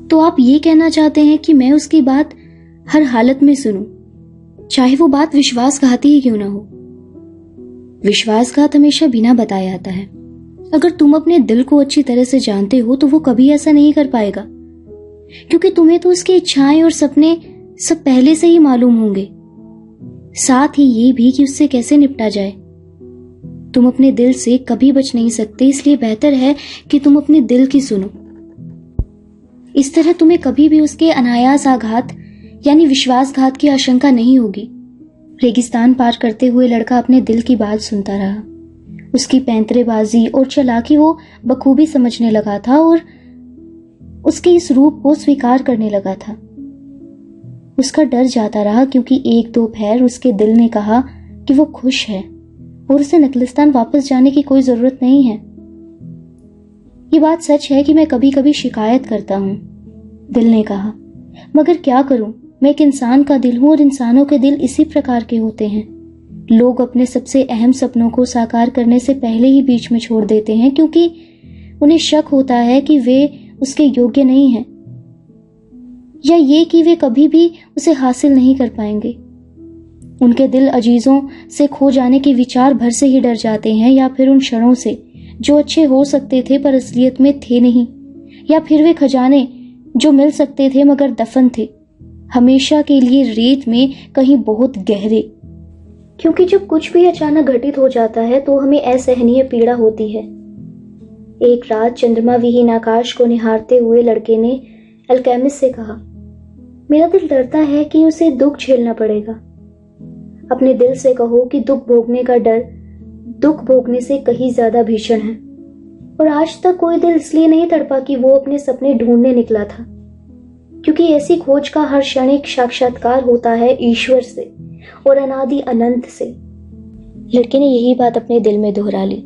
तो आप ये कहना चाहते हैं कि मैं उसकी बात हर हालत में सुनूं, चाहे वो बात विश्वासघाती ही क्यों ना हो? विश्वासघात हमेशा बिना बताए आता है। अगर तुम अपने दिल को अच्छी तरह से जानते हो तो वो कभी ऐसा नहीं कर पाएगा, क्योंकि तुम्हें तो उसकी इच्छाएं और सपने सब पहले से ही मालूम होंगे, साथ ही ये भी कि उससे कैसे निपटा जाए। तुम अपने दिल से कभी बच नहीं सकते, इसलिए बेहतर है कि तुम अपने दिल की सुनो। इस तरह तुम्हें कभी भी उसके अनायास आघात यानी विश्वासघात की आशंका नहीं होगी। रेगिस्तान पार करते हुए लड़का अपने दिल की बात सुनता रहा। उसकी पैंतरेबाजी और चालाकी वो बखूबी समझने लगा था और उसके इस रूप को स्वीकार करने लगा था। उसका डर जाता रहा, क्योंकि एक दो पैर उसके दिल ने कहा कि वो खुश है और उसे नखलिस्तान वापस जाने की कोई जरूरत नहीं है। ये बात सच है कि मैं कभी कभी शिकायत करता हूँ, दिल ने कहा, मगर क्या करूं, मैं एक इंसान का दिल हूं और इंसानों के दिल इसी प्रकार के होते हैं। लोग अपने सबसे अहम सपनों को साकार करने से पहले ही बीच में छोड़ देते हैं, क्योंकि उन्हें शक होता है कि वे उसके योग्य नहीं हैं, या ये कि वे कभी भी उसे हासिल नहीं कर पाएंगे। उनके दिल अजीजों से खो जाने के विचार भर से ही डर जाते हैं, या फिर उन क्षणों से जो अच्छे हो सकते थे पर असलियत में थे नहीं, या फिर वे खजाने जो मिल सकते थे मगर दफन थे, हमेशा के लिए रेत में कहीं बहुत गहरे। क्योंकि जब कुछ भी अचानक घटित हो जाता है तो हमें असहनीय पीड़ा होती है। एक रात चंद्रमा विहीन आकाश को निहारते हुए लड़के ने अल्केमिस्ट से कहा, मेरा दिल डरता है कि उसे दुख झेलना पड़ेगा। अपने दिल से कहो कि दुख भोगने का डर दुख भोगने से कहीं ज्यादा भीषण है। और आज तक कोई दिल इसलिए नहीं तड़पा कि वो अपने सपने ढूंढने निकला था, क्योंकि ऐसी खोज का हर क्षण एक साक्षात्कार होता है ईश्वर से और अनादि अनंत से। लड़के ने यही बात अपने दिल में दोहरा ली।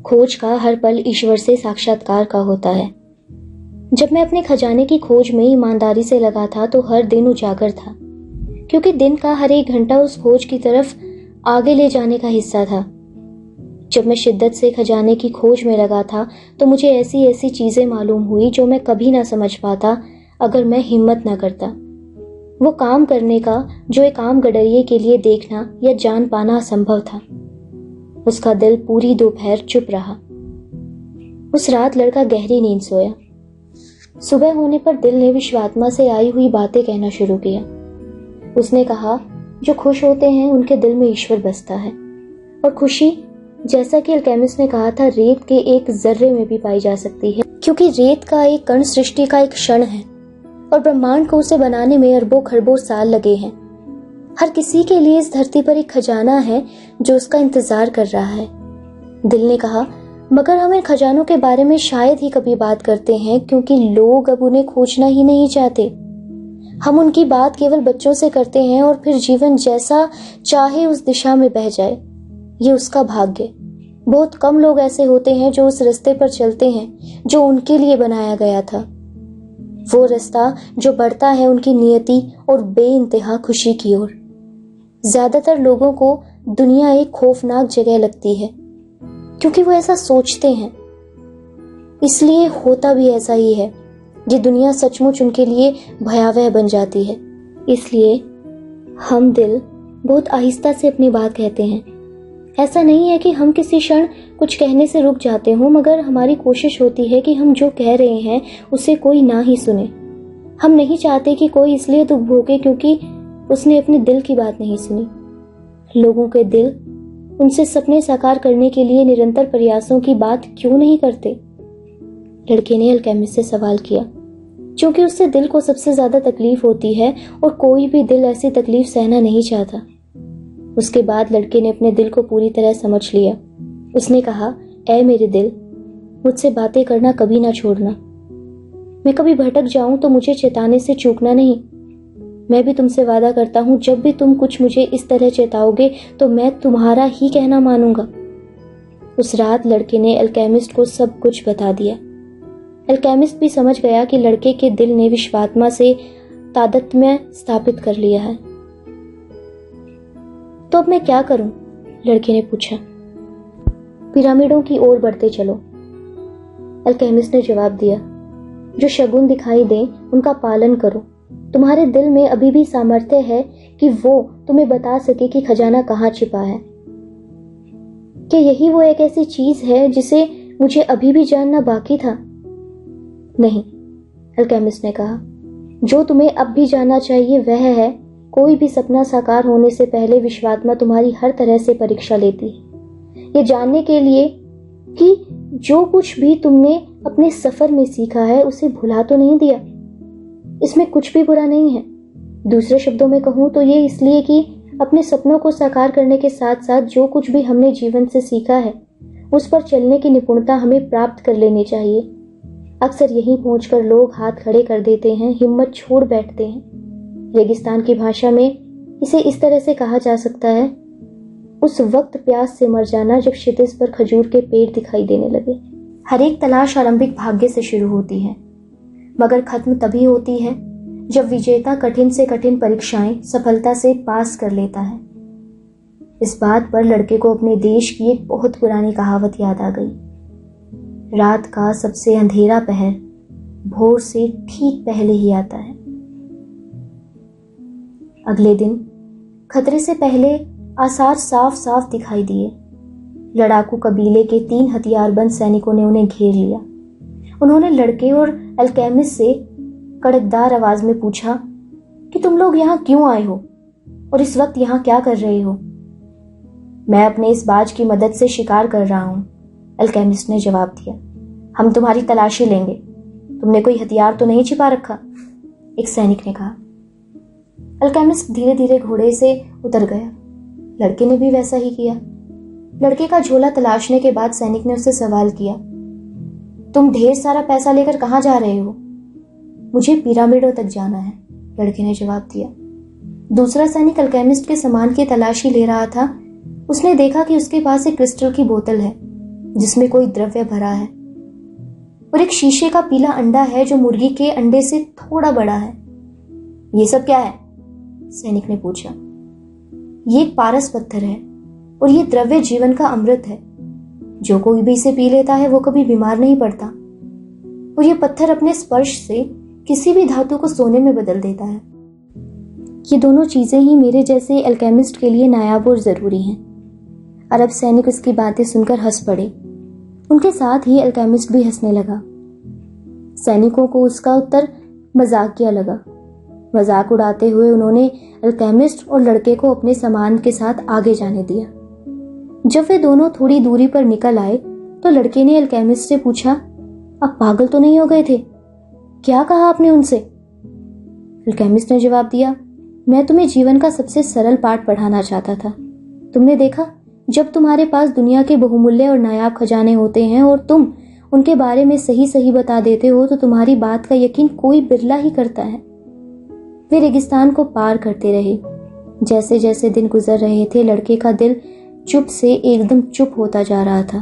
खोज का हर पल ईश्वर से साक्षात्कार का होता है। जब मैं अपने खजाने की खोज में ईमानदारी से लगा था तो हर दिन उजागर था, क्योंकि दिन का हर एक घंटा उस खोज की तरफ आगे ले जाने का हिस्सा था। जब मैं शिद्दत से खजाने की खोज में लगा था तो मुझे ऐसी ऐसी चीजें मालूम हुई जो मैं कभी ना समझ पाता अगर मैं हिम्मत ना करता। वो काम करने का जो एक आम गडरिये के लिए देखना या जान पाना असंभव था। उसका दिल पूरी दोपहर चुप रहा। उस रात लड़का गहरी नींद सोया। सुबह होने पर दिल ने विश्वात्मा से आई हुई बातें कहना शुरू किया। उसने कहा, जो खुश होते हैं उनके दिल में ईश्वर बसता है, और खुशी, जैसा कि अल्केमिस्ट ने कहा था, रेत के एक जर्रे में भी पाई जा सकती है, क्योंकि रेत का एक कण सृष्टि का एक क्षण है और ब्रह्मांड को उसे बनाने में अरबों खरबों साल लगे हैं। हर किसी के लिए इस धरती पर एक खजाना है जो उसका इंतजार कर रहा है। दिल ने कहा, मगर हम इन खजानों के बारे में शायद ही कभी बात करते हैं, क्योंकि लोग अब उन्हें खोजना ही नहीं चाहते। हम उनकी बात केवल बच्चों से करते हैं और फिर जीवन जैसा चाहे उस दिशा में बह जाए, ये उसका भाग्य। बहुत कम लोग ऐसे होते हैं जो उस रास्ते पर चलते हैं जो उनके लिए बनाया गया था, वो रास्ता जो बढ़ता है उनकी नियति और बेइंतहा खुशी की ओर। ज्यादातर लोगों को दुनिया एक खौफनाक जगह लगती है, क्योंकि वो ऐसा सोचते हैं, इसलिए होता भी ऐसा ही है। ये दुनिया सचमुच उनके लिए भयावह बन जाती है। इसलिए हम दिल बहुत आहिस्ता से अपनी बात कहते हैं। ऐसा नहीं है कि हम किसी क्षण कुछ कहने से रुक जाते हों, मगर हमारी कोशिश होती है कि हम जो कह रहे हैं उसे कोई ना ही सुने। हम नहीं चाहते कि कोई इसलिए दुख भोगे क्योंकि उसने अपने दिल की बात नहीं सुनी। लोगों के दिल उनसे सपने साकार करने के लिए निरंतर प्रयासों की बात क्यों नहीं करते? लड़के ने अल्केमिस्ट से सवाल किया, क्योंकि उससे दिल को सबसे ज्यादा तकलीफ होती है और कोई भी दिल ऐसी तकलीफ सहना नहीं चाहता। उसके बाद लड़के ने अपने दिल को पूरी तरह समझ लिया। उसने कहा, ऐ मेरे दिल, मुझसे बातें करना कभी ना छोड़ना। मैं कभी भटक जाऊं तो मुझे चेताने से चूकना नहीं। मैं भी तुमसे वादा करता हूं, जब भी तुम कुछ मुझे इस तरह चेताओगे तो मैं तुम्हारा ही कहना मानूंगा। उस रात लड़के ने अल्केमिस्ट को सब कुछ बता दिया। अल्केमिस्ट भी समझ गया कि लड़के के दिल ने विश्वात्मा से तादात्म्य स्थापित कर लिया है। तो अब मैं क्या करूं? लड़के ने पूछा। पिरामिडों की ओर बढ़ते चलो, अल्केमिस्ट ने जवाब दिया। जो शगुन दिखाई दे उनका पालन करो। तुम्हारे दिल में अभी भी सामर्थ्य है कि वो तुम्हें बता सके कि खजाना कहाँ छिपा है। क्या यही वो एक ऐसी चीज है जिसे मुझे अभी भी जानना बाकी था? नहीं, अल्केमिस्ट ने कहा, जो तुम्हें अब भी जानना चाहिए वह है, कोई भी सपना साकार होने से पहले विश्वात्मा तुम्हारी हर तरह से परीक्षा लेती है, ये जानने के लिए कि जो कुछ भी तुमने अपने सफर में सीखा है उसे भुला तो नहीं दिया। इसमें कुछ भी बुरा नहीं है। दूसरे शब्दों में कहूं तो ये इसलिए कि अपने सपनों को साकार करने के साथ साथ जो कुछ भी हमने जीवन से सीखा है उस पर चलने की निपुणता हमें प्राप्त कर लेनी चाहिए। अक्सर यहीं पहुंचकर लोग हाथ खड़े कर देते हैं, हिम्मत छोड़ बैठते हैं। रेगिस्तान की भाषा में इसे इस तरह से कहा जा सकता है, उस वक्त प्यास से मर जाना जब क्षितिज पर खजूर के पेड़ दिखाई देने लगे। हर एक तलाश आरंभिक भाग्य से शुरू होती है, मगर खत्म तभी होती है जब विजेता कठिन से कठिन परीक्षाएं सफलता से पास कर लेता है। इस बात पर लड़के को अपने देश की एक बहुत पुरानी कहावत याद आ गई। रात का सबसे अंधेरा पहर भोर से ठीक पहले ही आता है। अगले दिन खतरे से पहले आसार साफ साफ दिखाई दिए। लड़ाकू कबीले के 3 हथियारबंद सैनिकों ने उन्हें घेर लिया। उन्होंने लड़के और अल्केमिस्ट से कड़कदार आवाज में पूछा कि तुम लोग यहाँ क्यों आए हो और इस वक्त यहाँ क्या कर रहे हो? मैं अपने इस बाज की मदद से शिकार कर रहा हूं, अल्केमिस्ट ने जवाब दिया। हम तुम्हारी तलाशी लेंगे। तुमने कोई हथियार तो नहीं छिपा रखा? एक सैनिक ने कहा। अल्केमिस्ट धीरे धीरे घोड़े से उतर गया। लड़के ने भी वैसा ही किया। लड़के का झोला तलाशने के बाद सैनिक ने उससे सवाल किया, तुम ढेर सारा पैसा लेकर कहाँ जा रहे हो? मुझे पिरामिडों तक जाना है, लड़के ने जवाब दिया। दूसरा सैनिक अल्केमिस्ट के सामान की तलाशी ले रहा था। उसने देखा कि उसके पास एक क्रिस्टल की बोतल है जिसमें कोई द्रव्य भरा है और एक शीशे का पीला अंडा है जो मुर्गी के अंडे से थोड़ा बड़ा है। ये सब क्या है? सैनिक ने पूछा। ये एक पारस पत्थर है और ये द्रव्य जीवन का अमृत है। जो कोई भी इसे पी लेता है वो कभी बीमार नहीं पड़ता और ये पत्थर अपने स्पर्श से किसी भी धातु को सोने में बदल देता है। ये दोनों चीजें ही मेरे जैसे अल्केमिस्ट के लिए नायाब और जरूरी हैं। अरब सैनिक उसकी बातें सुनकर हंस पड़े। उनके साथ ही अल्केमिस्ट भी हंसने लगा। सैनिकों को उसका उत्तर मजाकिया लगा। मजाक उड़ाते हुए उन्होंने अल्केमिस्ट और लड़के को अपने सामान के साथ आगे जाने दिया। जब वे दोनों थोड़ी दूरी पर निकल आए तो लड़के ने अल्केमिस्ट से पूछा, आप पागल तो नहीं हो गए थे? क्या कहा आपने उनसे? अल्केमिस्ट ने जवाब दिया, मैं तुम्हें जीवन का सबसे सरल पाठ पढ़ाना चाहता था। तुमने देखा, जब तुम्हारे पास दुनिया के बहुमूल्य और नायाब खजाने होते हैं और तुम उनके बारे में सही सही बता देते हो तो तुम्हारी बात का यकीन कोई बिरला ही करता है। वे रेगिस्तान को पार करते रहे। जैसे जैसे दिन गुजर रहे थे लड़के का दिल चुप से एकदम चुप होता जा रहा था।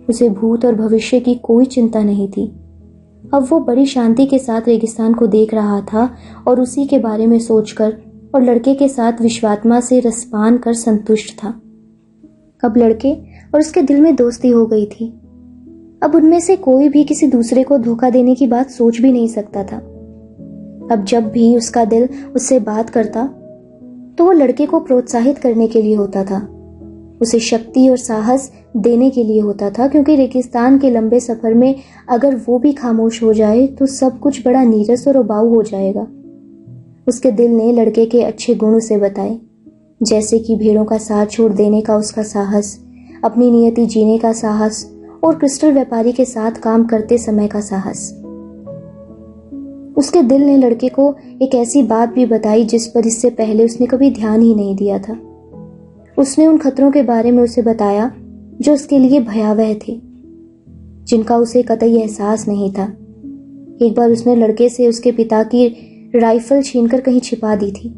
उसे भूत और भविष्य की कोई चिंता नहीं थी। अब वो बड़ी शांति के साथ रेगिस्तान को देख रहा था और उसी के बारे में सोचकर और लड़के के साथ विश्वात्मा से रसपान कर संतुष्ट था। अब लड़के और उसके दिल में दोस्ती हो गई थी। अब उनमें से कोई भी किसी दूसरे को धोखा देने की बात सोच भी नहीं सकता था। अब जब भी उसका दिल उससे बात करता तो वो लड़के को प्रोत्साहित करने के लिए होता था, उसे शक्ति और साहस देने के लिए होता था, क्योंकि रेगिस्तान के लंबे सफर में अगर वो भी खामोश हो जाए तो सब कुछ बड़ा नीरस और उबाऊ हो जाएगा। उसके दिल ने लड़के के अच्छे गुण उसे बताए, जैसे कि भेड़ों का साथ छोड़ देने का उसका साहस, अपनी नियति जीने का साहस और क्रिस्टल व्यापारी के साथ काम करते समय का साहस। उसके दिल ने लड़के को एक ऐसी बात भी बताई जिस पर इससे पहले उसने कभी ध्यान ही नहीं दिया था। उसने उन खतरों के बारे में उसे बताया जो उसके लिए भयावह थे, जिनका उसे कतई एहसास नहीं था। एक बार उसने लड़के से उसके पिता की राइफल छीनकर कहीं छिपा दी थी,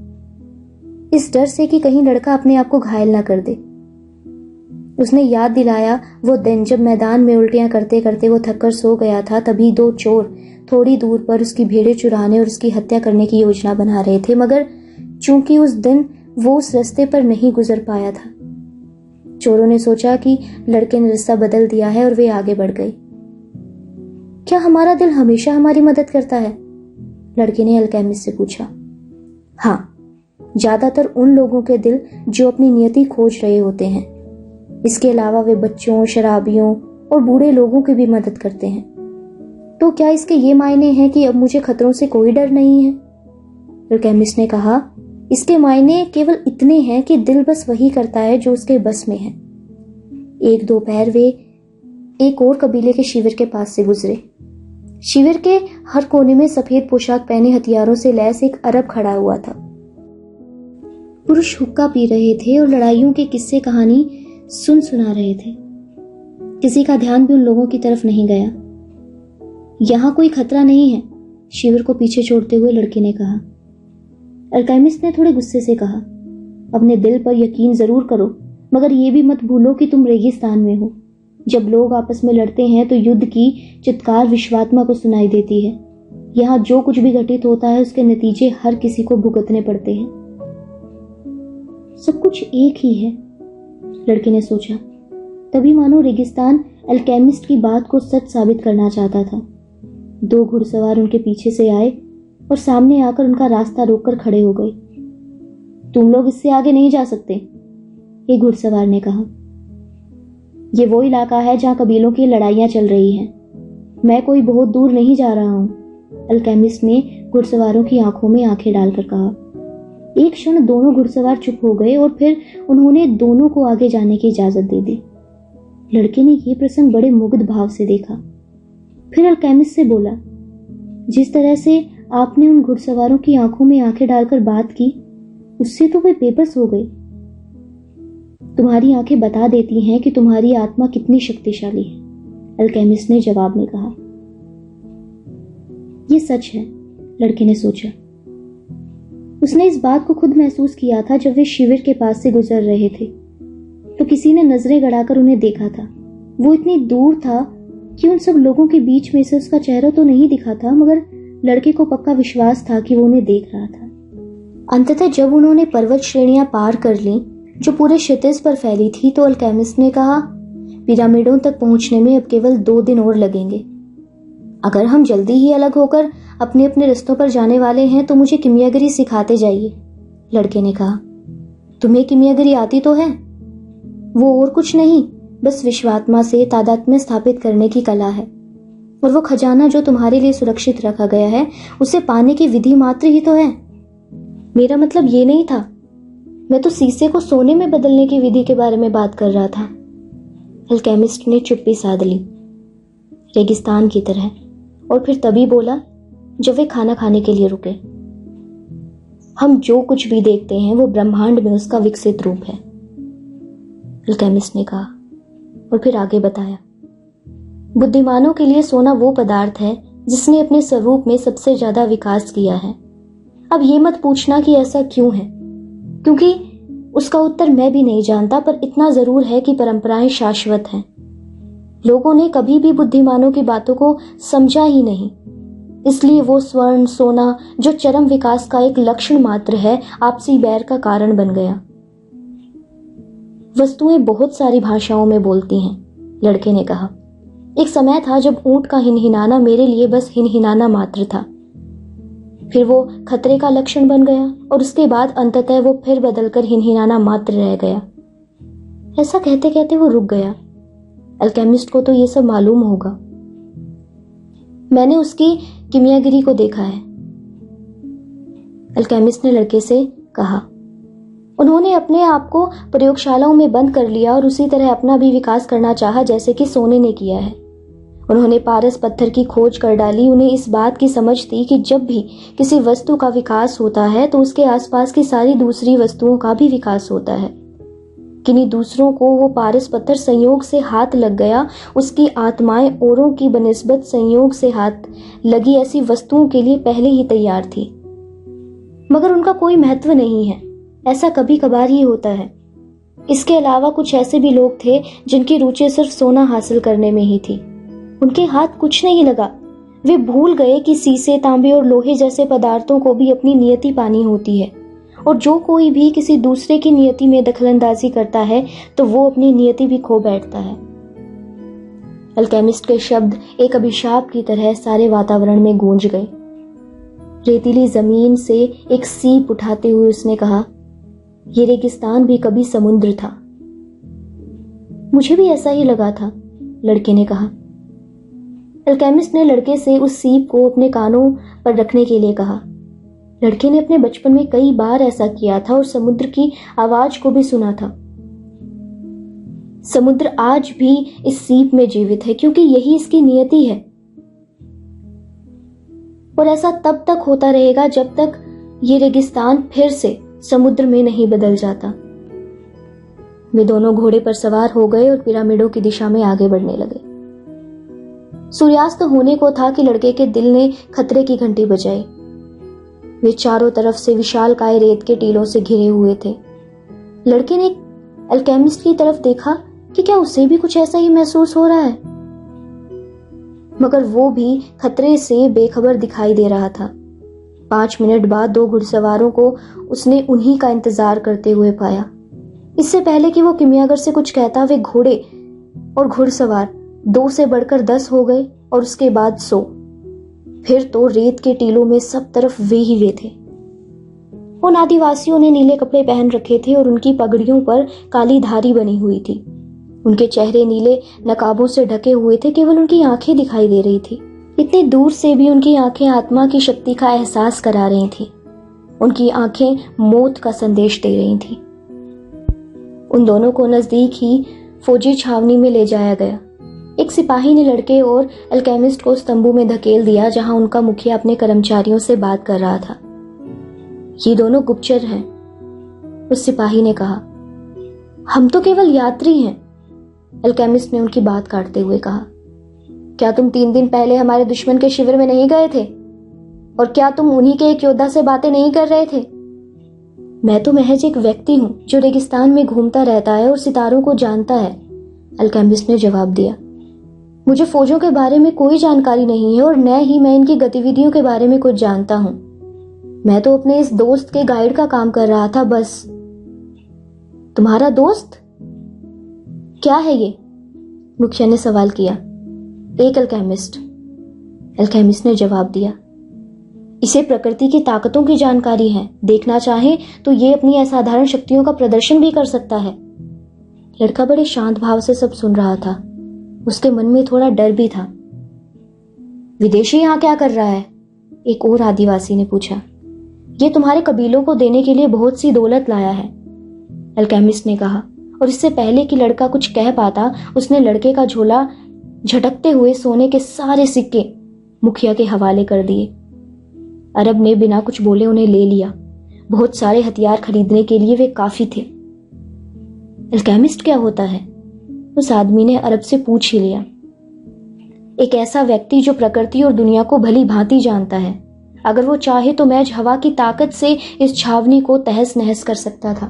इस डर से कि कहीं लड़का अपने आप को घायल ना कर दे। उसने याद दिलाया वो दिन जब मैदान में उल्टियां करते करते वो थककर सो गया था। तभी 2 चोर थोड़ी दूर पर उसकी भेड़ें चुराने और उसकी हत्या करने की योजना बना रहे थे, मगर चूंकि उस दिन वो उस रास्ते पर नहीं गुजर पाया था, चोरों ने सोचा कि लड़के ने रास्ता बदल दिया है और वे आगे बढ़ गए। क्या हमारा दिल हमेशा हमारी मदद करता है? लड़के ने अल्केमिस्ट से पूछा। हाँ, ज्यादातर उन लोगों के दिल जो अपनी नियति खोज रहे होते हैं। इसके अलावा वे बच्चों, शराबियों और बूढ़े लोगों की भी मदद करते हैं। तो क्या इसके ये मायने हैं कि अब मुझे खतरों से कोई डर नहीं है? अल्केमिस्ट ने कहा, इसके मायने केवल इतने हैं कि दिल बस वही करता है जो उसके बस में है। एक दोपहर वे एक और कबीले के शिविर के पास से गुजरे। शिविर के हर कोने में सफेद पोशाक पहने हथियारों से लैस एक अरब खड़ा हुआ था। पुरुष हुक्का पी रहे थे और लड़ाइयों के किस्से कहानी सुना रहे थे। किसी का ध्यान भी उन लोगों की तरफ नहीं गया। यहां कोई खतरा नहीं है, शिविर को पीछे छोड़ते हुए लड़के ने कहा। अल्केमिस्ट ने थोड़े गुस्से से कहा, अपने दिल पर यकीन जरूर करो, मगर यह भी मत भूलो कि तुम रेगिस्तान में हो। जब लोग आपस में लड़ते हैं तो युद्ध की चित्कार विश्वात्मा को सुनाई देती है। यहाँ जो कुछ भी घटित होता है उसके नतीजे हर किसी को भुगतने पड़ते हैं। सब कुछ एक ही है, लड़के ने सोचा। तभी मानो रेगिस्तान अल्केमिस्ट की बात को सच साबित करना चाहता था। दो घुड़सवार उनके पीछे से आए और सामने आकर उनका रास्ता रोककर खड़े हो गए। तुम लोग इससे आगे नहीं जा सकते, एक घुड़सवार ने कहा। ये वो इलाका है जहां कबीलों की लड़ाइयां चल रही हैं। मैं कोई बहुत दूर नहीं जा रहा हूं, अल्केमिस्ट ने घुड़सवारों की आंखों में आंखें डालकर कहा। एक क्षण दोनों घुड़सवार चुप हो गए और फिर उन्होंने दोनों को आगे जाने की इजाजत दे दी। लड़के ने यह प्रसंग बड़े मुग्ध भाव से देखा। फिर अल्केमिस्ट से बोला, जिस तरह से आपने उन घुड़सवारों की आंखों में आंखें डालकर बात की, उससे तो वे बेबस हो गए। तुम्हारी आंखें बता देती हैं कि तुम्हारी आत्मा कितनी शक्तिशाली है, अल्केमिस्ट ने जवाब में कहा। यह सच है, लड़के ने सोचा। उसने इस बात को खुद महसूस किया था जब वे शिविर के पास से गुजर रहे थे, तो किसी ने नजरें गड़ाकर उन्हें देखा था। वो इतनी दूर था कि उन सब लोगों के बीच में से उसका चेहरा तो नहीं दिखा था, मगर लड़के को पक्का विश्वास था कि वो उन्हें देख रहा था। अंततः जब उन्होंने पर्वत श्रेणियां पार कर ली जो पूरे क्षितिज पर फैली थी, तो अल्केमिस्ट ने कहा, पिरामिडों तक पहुंचने में अब केवल 2 दिन और लगेंगे। अगर हम जल्दी ही अलग होकर अपने अपने रास्तों पर जाने वाले हैं तो मुझे किमियागिरी सिखाते जाइए, लड़के ने कहा। तुम्हें किमियागिरी आती तो है? वो और कुछ नहीं, बस विश्वात्मा से तादात्म्य स्थापित करने की कला है। और वो खजाना जो तुम्हारे लिए सुरक्षित रखा गया है, उसे पाने की विधि मात्र ही तो है। मेरा मतलब ये नहीं था, मैं तो शीशे को सोने में बदलने की विधि के बारे में बात कर रहा था। अल्केमिस्ट ने चुप्पी साध ली, रेगिस्तान की तरह, और फिर तभी बोला जब वे खाना खाने के लिए रुके, हम जो कुछ भी देखते हैं वो ब्रह्मांड में उसका विकसित रूप है, अल्केमिस्ट ने कहा। और फिर आगे बताया, बुद्धिमानों के लिए सोना वो पदार्थ है जिसने अपने स्वरूप में सबसे ज्यादा विकास किया है। अब ये मत पूछना कि ऐसा क्यों है, क्योंकि उसका उत्तर मैं भी नहीं जानता, पर इतना जरूर है कि परंपराएं शाश्वत हैं। लोगों ने कभी भी बुद्धिमानों की बातों को समझा ही नहीं, इसलिए वो स्वर्ण सोना जो चरम विकास का एक लक्षण मात्र है, आपसी बैर का कारण बन गया। वस्तुएं बहुत सारी भाषाओं में बोलती हैं, लड़के ने कहा। एक समय था जब ऊंट का हिनहिनाना मेरे लिए बस हिनहिनाना मात्र था, फिर वो खतरे का लक्षण बन गया, और उसके बाद अंततः वो फिर बदलकर हिनहिनाना मात्र रह गया। ऐसा कहते कहते वो रुक गया। अल्केमिस्ट को तो ये सब मालूम होगा। मैंने उसकी किमियागिरी को देखा है, अल्केमिस्ट ने लड़के से कहा। उन्होंने अपने आप को प्रयोगशालाओं में बंद कर लिया और उसी तरह अपना भी विकास करना चाहा जैसे कि सोने ने किया है। उन्होंने पारस पत्थर की खोज कर डाली। उन्हें इस बात की समझ थी कि जब भी किसी वस्तु का विकास होता है तो उसके आसपास की सारी दूसरी वस्तुओं का भी विकास होता है। किन्हीं दूसरों को वो पारस पत्थर संयोग से हाथ लग गया, उसकी आत्माएं औरों की बनिस्बत संयोग से हाथ लगी ऐसी वस्तुओं के लिए पहले ही तैयार थी, मगर उनका कोई महत्व नहीं है। ऐसा कभी कभार ही होता है। इसके अलावा कुछ ऐसे भी लोग थे जिनकी रुचि सिर्फ सोना हासिल करने में ही थी। उनके हाथ कुछ नहीं लगा। वे भूल गए कि शीशे, तांबे और लोहे जैसे पदार्थों को भी अपनी नियति पानी होती है, और जो कोई भी किसी दूसरे की नियति में दखलंदाजी करता है तो वो अपनी नियति भी खो बैठता है। अल्केमिस्ट के शब्द एक अभिशाप की तरह सारे वातावरण में गूंज गए। रेतीली जमीन से एक सीप उठाते हुए उसने कहा, ये रेगिस्तान भी कभी समुद्र था। मुझे भी ऐसा ही लगा था, लड़के ने कहा। अल्केमिस्ट ने लड़के से उस सीप को अपने कानों पर रखने के लिए कहा। लड़के ने अपने बचपन में कई बार ऐसा किया था और समुद्र की आवाज को भी सुना था। समुद्र आज भी इस सीप में जीवित है क्योंकि यही इसकी नियति है, और ऐसा तब तक होता रहेगा जब तक ये रेगिस्तान फिर से समुद्र में नहीं बदल जाता। वे दोनों घोड़े पर सवार हो गए और पिरामिडों की दिशा में आगे बढ़ने लगे। सूर्यास्त होने को था कि लड़के के दिल ने खतरे की घंटी बजाई। वे चारों तरफ से विशालकाय रेत के टीलों से घिरे हुए थे। लड़के ने अल्केमिस्ट की तरफ देखा कि क्या उसे भी कुछ ऐसा ही महसूस हो रहा है, मगर वो भी खतरे से बेखबर दिखाई दे रहा था। 5 मिनट बाद 2 घुड़सवारों को उसने उन्हीं का इंतजार करते हुए पाया। इससे पहले कि वो किमियागर से कुछ कहता, वे घोड़े और घुड़सवार 2 से बढ़कर 10 हो गए और उसके बाद 100। फिर तो रेत के टीलों में सब तरफ वे ही वे थे। उन आदिवासियों ने नीले कपड़े पहन रखे थे और उनकी पगड़ियों पर काली धारी बनी हुई थी। उनके चेहरे नीले नकाबों से ढके हुए थे, केवल उनकी आंखें दिखाई दे रही थी। इतनी दूर से भी उनकी आंखें आत्मा की शक्ति का एहसास करा रही थी। उनकी आंखें मौत का संदेश दे रही थी। उन दोनों को नजदीक ही फौजी छावनी में ले जाया गया। एक सिपाही ने लड़के और अल्केमिस्ट को उस तंबू में धकेल दिया जहां उनका मुखिया अपने कर्मचारियों से बात कर रहा था। ये दोनों गुप्तचर हैं, उस सिपाही ने कहा। हम तो केवल यात्री हैं, अल्केमिस्ट ने उनकी बात काटते हुए कहा। क्या तुम 3 दिन पहले हमारे दुश्मन के शिविर में नहीं गए थे? और क्या तुम उन्हीं के एक योद्धा से बातें नहीं कर रहे थे? मैं तो महज एक व्यक्ति हूं जो रेगिस्तान में घूमता रहता है और सितारों को जानता है, अल्केमिस्ट ने जवाब दिया। मुझे फौजों के बारे में कोई जानकारी नहीं है और न ही मैं इनकी गतिविधियों के बारे में कुछ जानता हूं। मैं तो अपने इस दोस्त के गाइड का काम कर रहा था, बस। तुम्हारा दोस्त? क्या है ये? मुखिया ने सवाल किया। एक अल्केमिस्ट, अल्केमिस्ट ने जवाब दिया। इसे प्रकृति की ताकतों की जानकारी है। देखना चाहे तो ये अपनी असाधारण शक्तियों का प्रदर्शन भी कर सकता है। लड़का बड़े शांत भाव से सब सुन रहा था। उसके मन में थोड़ा डर भी था। विदेशी यहां क्या कर रहा है? एक और आदिवासी ने पूछा। ये तुम्हारे कबीलों को देने के लिए बहुत सी दौलत लाया है, अल्केमिस्ट ने कहा। और इससे पहले कि लड़का कुछ कह पाता, उसने लड़के का झोला झटकते हुए सोने के सारे सिक्के मुखिया के हवाले कर दिए। अरब ने बिना कुछ बोले उन्हें ले लिया। बहुत सारे हथियार खरीदने के लिए वे काफी थे। अल्केमिस्ट क्या होता है? उस आदमी ने अरब से पूछ ही लिया। एक ऐसा व्यक्ति जो प्रकृति और दुनिया को भली भांति जानता है। अगर वो चाहे तो महज हवा की ताकत से इस छावनी को तहस नहस कर सकता था।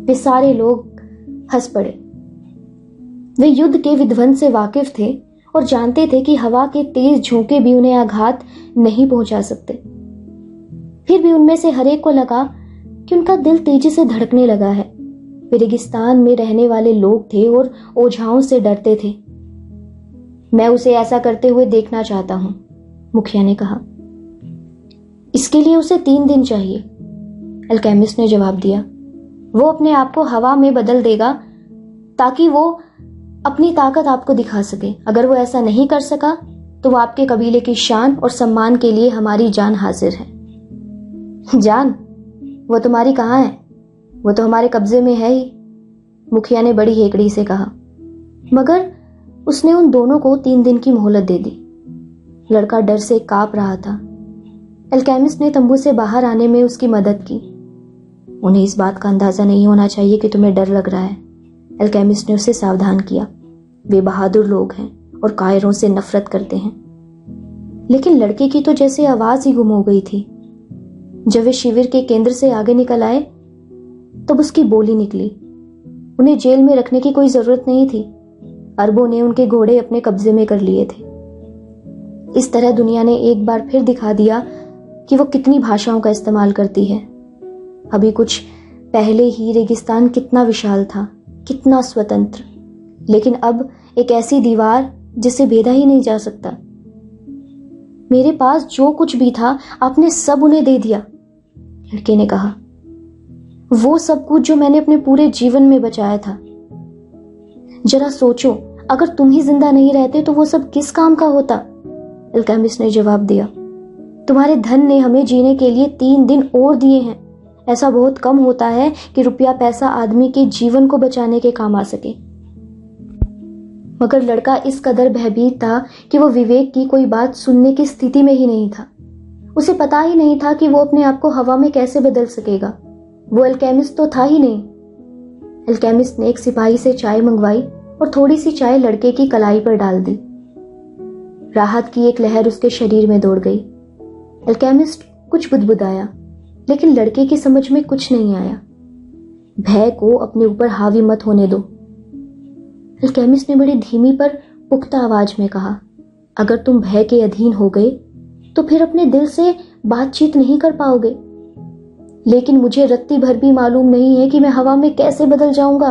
वे सारे लोग हंस पड़े। वे युद्ध के विध्वंस से वाकिफ थे और जानते थे कि हवा के तेज झोंके भी उन्हें आघात नहीं पहुंचा सकते। फिर भी उनमें से हर एक को लगा कि उनका दिल तेजी से धड़कने लगा है। वे रेगिस्तान में रहने वाले लोग थे और ओझाओं से डरते थे। मैं उसे ऐसा करते हुए देखना चाहता हूं, मुखिया ने कहा। इसके लिए उसे 3 दिन चाहिए, अल्केमिस्ट ने जवाब दिया। वो अपने आप को हवा में बदल देगा ताकि वो अपनी ताकत आपको दिखा सके। अगर वो ऐसा नहीं कर सका तो वो आपके कबीले की शान और सम्मान के लिए हमारी जान हाजिर है। जान? वो तुम्हारी कहाँ है? वो तो हमारे कब्जे में है ही, मुखिया ने बड़ी हेकड़ी से कहा। मगर उसने उन दोनों को 3 दिन की मोहलत दे दी। लड़का डर से कांप रहा था। अल्केमिस्ट ने तंबू से बाहर आने में उसकी मदद की। उन्हें इस बात का अंदाजा नहीं होना चाहिए कि तुम्हें डर लग रहा है, अल्केमिस्ट ने उसे सावधान किया। वे बहादुर लोग हैं और कायरों से नफरत करते हैं। लेकिन लड़के की तो जैसे आवाज ही गुम हो गई थी। जब वे शिविर के केंद्र से आगे निकल आए तब उसकी बोली निकली। उन्हें जेल में रखने की कोई जरूरत नहीं थी। अरबों ने उनके घोड़े अपने कब्जे में कर लिए थे। इस तरह दुनिया ने एक बार फिर दिखा दिया कि वो कितनी भाषाओं का इस्तेमाल करती है। अभी कुछ पहले ही रेगिस्तान कितना विशाल था, कितना स्वतंत्र, लेकिन अब एक ऐसी दीवार जिसे भेदा ही नहीं जा सकता। मेरे पास जो कुछ भी था आपने सब उन्हें दे दिया, लड़के ने कहा। वो सब कुछ जो मैंने अपने पूरे जीवन में बचाया था। जरा सोचो, अगर तुम ही जिंदा नहीं रहते तो वो सब किस काम का होता? अल्केमिस्ट ने जवाब दिया। तुम्हारे धन ने हमें जीने के लिए 3 दिन और दिए हैं। ऐसा बहुत कम होता है कि रुपया पैसा आदमी के जीवन को बचाने के काम आ सके। मगर लड़का इस कदर भयभीत था कि वो विवेक की कोई बात सुनने की स्थिति में ही नहीं था। उसे पता ही नहीं था कि वो अपने आप को हवा में कैसे बदल सकेगा। वो अल्केमिस्ट तो था ही नहीं। अल्केमिस्ट ने एक सिपाही से चाय मंगवाई और थोड़ी सी चाय लड़के की कलाई पर डाल दी। राहत की एक लहर उसके शरीर में दौड़ गई। अल्केमिस्ट कुछ बुदबुदाया, लेकिन लड़के की समझ में कुछ नहीं आया। भय को अपने ऊपर हावी मत होने दो, अल्केमिस्ट ने बड़ी धीमी पर पुख्ता आवाज में कहा। अगर तुम भय के अधीन हो गए तो फिर अपने दिल से बातचीत नहीं कर पाओगे। लेकिन मुझे रत्ती भर भी मालूम नहीं है कि मैं हवा में कैसे बदल जाऊंगा।